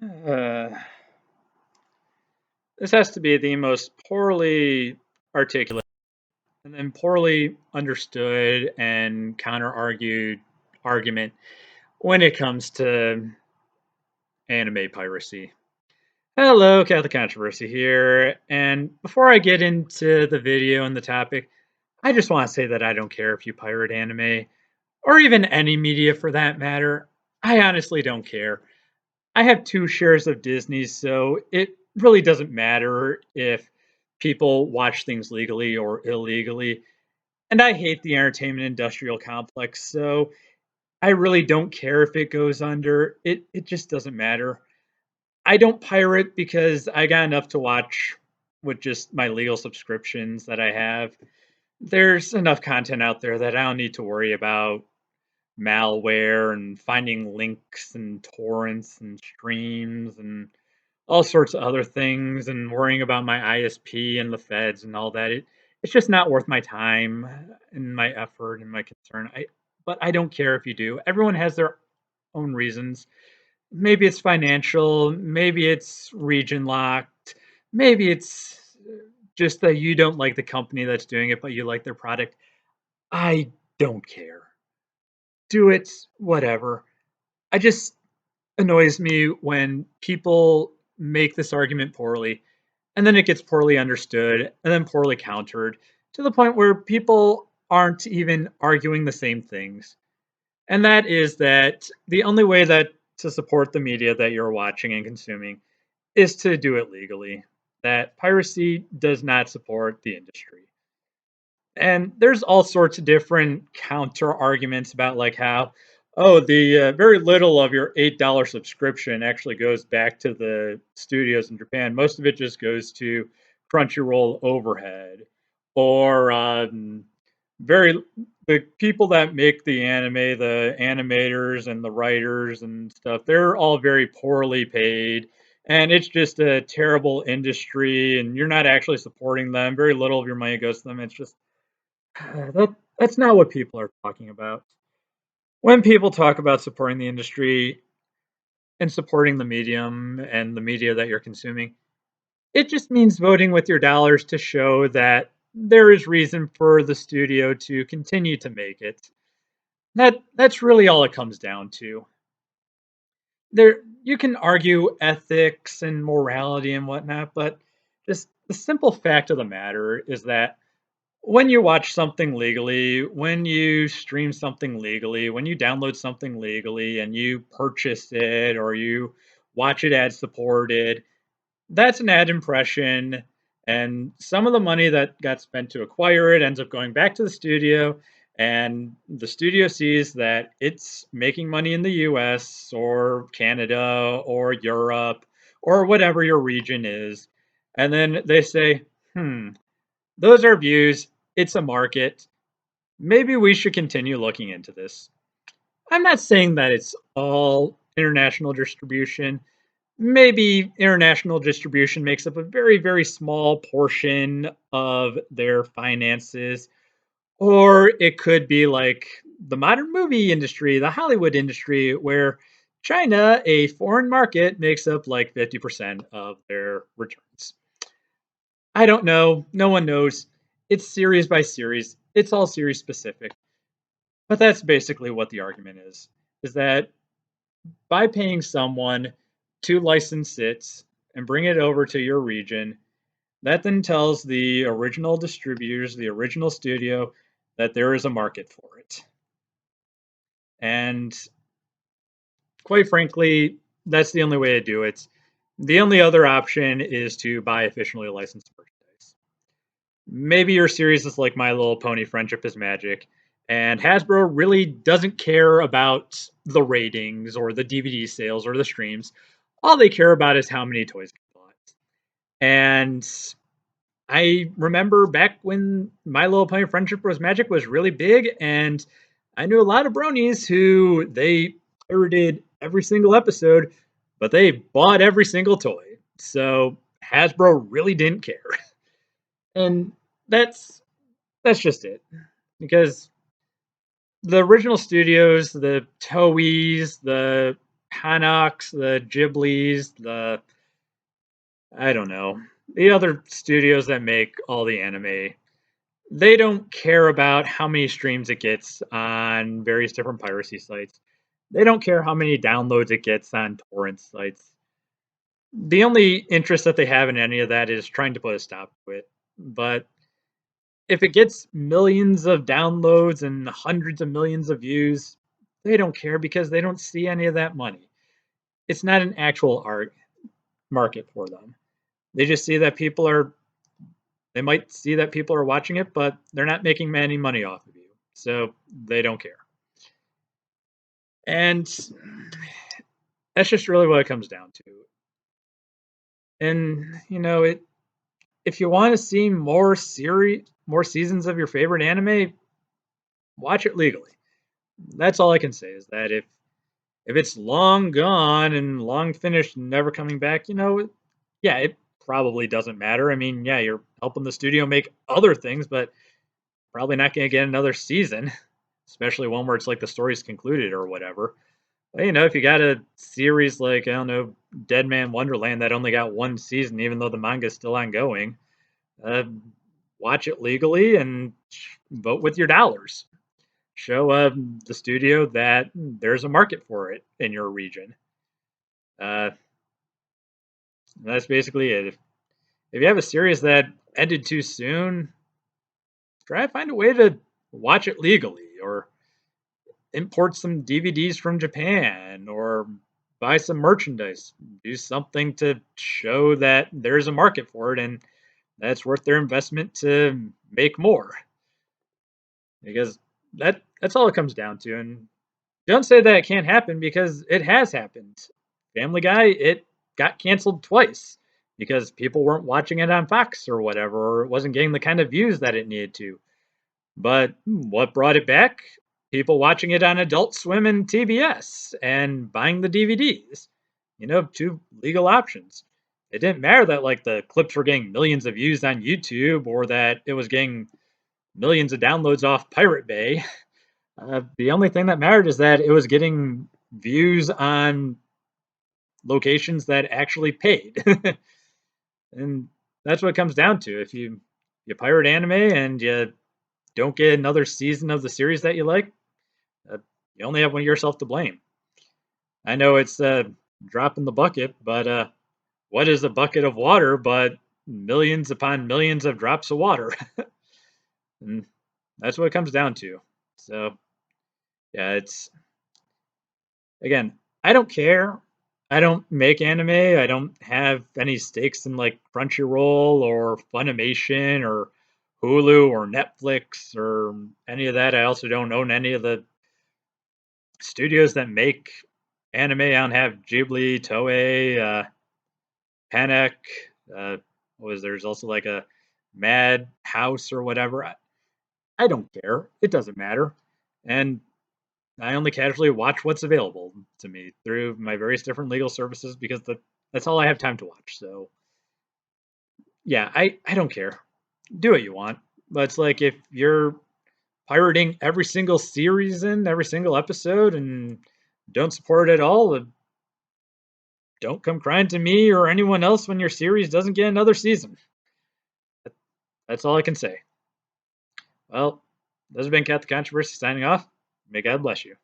Uh, this has to be the most poorly articulated and then poorly understood and counter-argued argument when it comes to anime piracy. Hello, Catholic Controversy here, and before I get into the video and the topic, I just want to say that I don't care if you pirate anime, or even any media for that matter. I honestly don't care. I have two shares of Disney, so it really doesn't matter if people watch things legally or illegally. And I hate the entertainment industrial complex, so I really don't care if it goes under. It just doesn't matter. I don't pirate because I got enough to watch with just my legal subscriptions that I have. There's enough content out there that I don't need to worry about malware and finding links and torrents and streams and all sorts of other things and worrying about my ISP and the feds and all that. It's just not worth my time and my effort and my concern. But I don't care if you do. Everyone has their own reasons. Maybe it's financial, maybe it's region locked, maybe it's just that you don't like the company that's doing it, but you like their product. I don't care. Do it, whatever. I just annoys me when people make this argument poorly and then it gets poorly understood and then poorly countered to the point where people aren't even arguing the same things. And that is that the only way that to support the media that you're watching and consuming is to do it legally. That piracy does not support the industry. And there's all sorts of different counter arguments about like how, oh, the very little of your $8 subscription actually goes back to the studios in Japan. Most of it just goes to Crunchyroll overhead, or very the people that make the anime, the animators and the writers and stuff. They're all very poorly paid. And it's just a terrible industry, and you're not actually supporting them. Very little of your money goes to them. It's just that's not what people are talking about. When people talk about supporting the industry and supporting the medium and the media that you're consuming, it just means voting with your dollars to show that there is reason for the studio to continue to make it. That's really all it comes down to. There you can argue ethics and morality and whatnot, but just the simple fact of the matter is that when you watch something legally, when you stream something legally, when you download something legally and you purchase it or you watch it ad supported, that's an ad impression. And some of the money that got spent to acquire it ends up going back to the studio. And the studio sees that it's making money in the US or Canada or Europe or whatever your region is. And then they say, those are views. It's a market. Maybe we should continue looking into this. I'm not saying that it's all international distribution. Maybe international distribution makes up a very, very small portion of their finances. Or it could be like the modern movie industry, the Hollywood industry, where China, a foreign market, makes up like 50% of their returns. I don't know. No one knows. It's series by series. It's all series specific. But that's basically what the argument is that by paying someone to license it and bring it over to your region, that then tells the original distributors, the original studio, that there is a market for it. And quite frankly, that's the only way to do it. The only other option is to buy officially licensed merchandise. Maybe your series is like My Little Pony Friendship is Magic, and Hasbro really doesn't care about the ratings or the DVD sales or the streams. All they care about is how many toys get bought. And I remember back when My Little Pony Friendship was Magic was really big, and I knew a lot of bronies who they pirated every single episode, but they bought every single toy. So Hasbro really didn't care. And that's that's just it. Because the original studios, the Toei's, the Hanox, the Ghiblis, I don't know, the other studios that make all the anime, they don't care about how many streams it gets on various different piracy sites. They don't care how many downloads it gets on torrent sites. The only interest that they have in any of that is trying to put a stop to it. But if it gets millions of downloads and hundreds of millions of views, they don't care because they don't see any of that money. It's not an actual art market for them. They just see that they might see that people are watching it, but they're not making any money off of you. So they don't care. And that's just really what it comes down to. And if you want to see more seasons of your favorite anime, watch it legally. That's all I can say is that if it's long gone and long finished and never coming back, yeah, it probably doesn't matter. I mean, yeah, you're helping the studio make other things, but probably not going to get another season, especially one where it's like the story's concluded or whatever. But, if you got a series like, I don't know, Dead Man Wonderland that only got one season, even though the manga's still ongoing, uh, watch it legally and vote with your dollars. Show the studio that there's a market for it in your region. Uh, that's basically it. If you have a series that ended too soon, try to find a way to watch it legally or import some DVDs from Japan or buy some merchandise. Do something to show that there's a market for it and that's worth their investment to make more. Because that's all it comes down to. And don't say that it can't happen because it has happened. Family Guy, it got canceled twice because people weren't watching it on Fox or whatever, or it wasn't getting the kind of views that it needed to. But what brought it back? People watching it on Adult Swim and TBS and buying the DVDs. Two legal options. It didn't matter that like the clips were getting millions of views on YouTube or that it was getting millions of downloads off Pirate Bay. The only thing that mattered is that it was getting views on locations that actually paid. And that's what it comes down to. If you pirate anime and you don't get another season of the series that you like, you only have one yourself to blame. I know it's a drop in the bucket, but what is a bucket of water but millions upon millions of drops of water? And that's what it comes down to. So, yeah, it's again, I don't care. I don't make anime. I don't have any stakes in like Crunchyroll or Funimation or Hulu or Netflix or any of that. I also don't own any of the studios that make anime. I don't have Ghibli, Toei, Panic. There's also like a Mad House or whatever. I don't care. It doesn't matter. And I only casually watch what's available to me through my various different legal services because that's all I have time to watch. So yeah, I don't care. Do what you want. But it's like if you're pirating every single series in every single episode and don't support it at all, don't come crying to me or anyone else when your series doesn't get another season. That's all I can say. Well, this has been Cat the Controversy signing off. May God bless you.